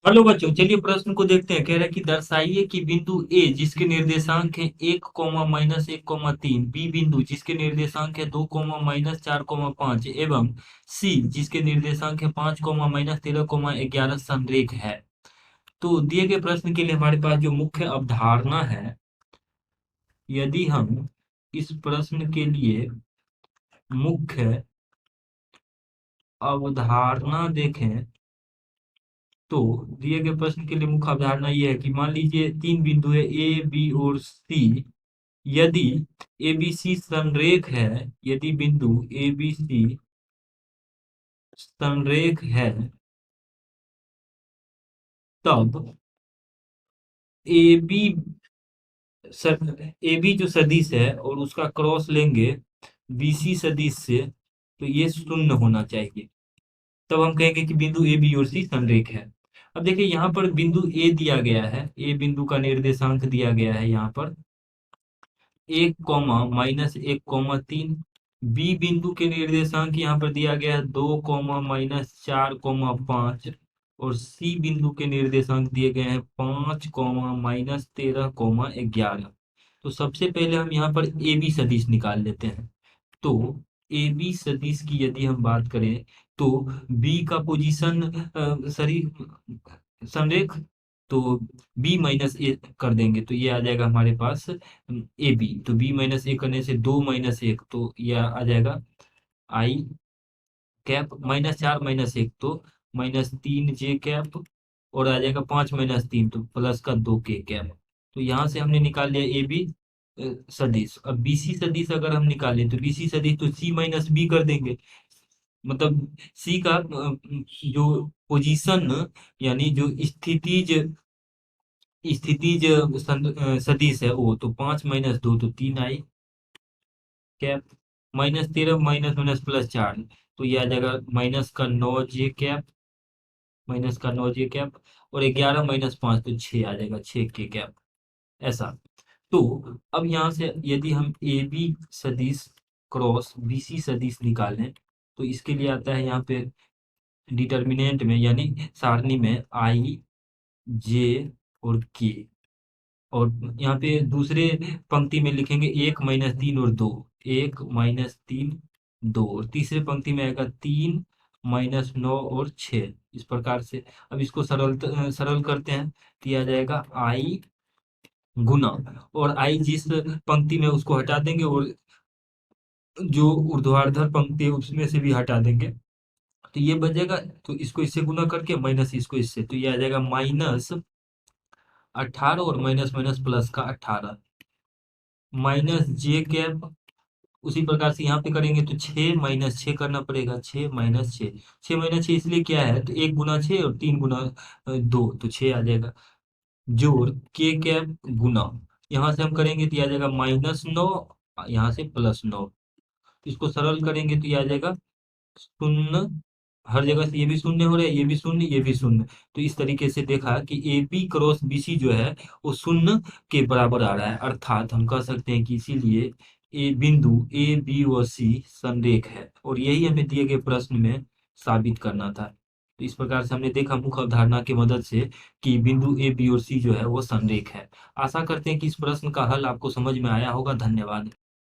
Hello बच्चों, चलिए प्रश्न को देखते हैं। कह रहा है कि दर्शाइए कि बिंदु ए जिसके निर्देशांक है 1, -1, 3, बी बिंदु जिसके निर्देशांक है 2, -4, 5 एवं सी जिसके निर्देशांक है 5, -13, 11 संरेख है। तो दिए गए प्रश्न के लिए हमारे पास जो मुख्य अवधारणा है, यदि हम इस प्रश्न के लिए मुख्य अवधारणा देखें तो दिए गए प्रश्न के लिए मुख्य अवधारणा यह है कि मान लीजिए तीन बिंदु है ए बी और सी। यदि ए बी सी संरेख है, यदि बिंदु ए बी सी संरेख है, तब ए बी ए बी जो सदिश है और उसका क्रॉस लेंगे बी सी सदिश से, तो ये शून्य होना चाहिए। तब हम कहेंगे कि बिंदु ए बी और सी संरेख है। अब देखिए यहाँ पर बिंदु ए दिया गया है, ए बिंदु का निर्देशांक दिया गया है यहाँ पर 1, -1, 3। बिंदु के निर्देशांक यहाँ पर दिया गया है 2, -4, 5। और सी बिंदु के निर्देशांक दिए गए हैं 5, -13, 11। तो सबसे पहले हम यहाँ पर ए बी सदिश निकाल लेते हैं। तो ए बी सदिश की यदि हम बात करें तो बी का पोजीशन सरी संरेख, तो बी माइनस ए कर देंगे तो ये आ जाएगा हमारे पास ए बी। तो बी माइनस ए करने से 2, -1, तो यह आ जाएगा आई कैप। -4, -1 तो -3 जे कैप। और आ जाएगा 5, -3 तो +2 के कैप। तो यहाँ से हमने निकाल लिया ए बी सदिश। अब बी सी सदिश अगर हम निकालें तो बी सी सदिश तो सी माइनस बी कर देंगे। मतलब सी का जो पोजीशन यानी जो स्थितिज सदिश है वो तो 5, -2 तो 3 आई कैप। -13 माइनस माइनस +4 तो ये आ जाएगा -9 जे कैप, -9 जे कैप। और 11 - 5 तो 6 आ जाएगा 6 के कैप। ऐसा। तो अब यहाँ से यदि हम ए बी सदिश क्रॉस बी सी सदिश निकालें तो इसके लिए आता है यहाँ पे डिटर्मिनेंट में यानी सारणी में आई जे और के। और यहाँ पे दूसरे पंक्ति में लिखेंगे 1, -3 और 2। 1, -3, 2। और तीसरे पंक्ति में आएगा 3, -9 और 6। इस प्रकार से अब इसको सरल करते हैं तो यह आ जाएगा आई गुना। और आई जिस पंक्ति में उसको हटा देंगे और जो ऊर्ध्वाधर पंक्ति है उसमें से भी हटा देंगे तो ये बचेगा। तो इसको इससे गुना करके माइनस इसको इससे, तो ये आ जाएगा -18 और माइनस माइनस प्लस का 18 -जे कैप। उसी प्रकार से यहाँ पे करेंगे तो 6 - 6 करना पड़ेगा। 6 - 6, 6 - 6 इसलिए क्या है तो 1 गुना 6 और 3 गुना 2 तो 6 आ जाएगा। जोड़ के कैप गुना, यहाँ से हम करेंगे तो ये आ जाएगा -9, यहाँ से +9। इसको सरल करेंगे तो ये आ जाएगा शून्य। हर जगह से ये भी शून्य हो रहा है, ये भी शून्य, ये भी शून्य। तो इस तरीके से देखा कि A B cross B C जो है वो शून्य के बराबर आ रहा है। अर्थात हम कह सकते हैं कि इसीलिए ए बिंदु ए बी और सी संरेख है। और यही हमें दिए गए प्रश्न में साबित करना था। तो इस प्रकार से हमने देखा मुख्य अवधारणा की मदद से कि बिंदु ए बी और सी जो है वो संरेख है। आशा करते हैं कि इस प्रश्न का हल आपको समझ में आया होगा। धन्यवाद।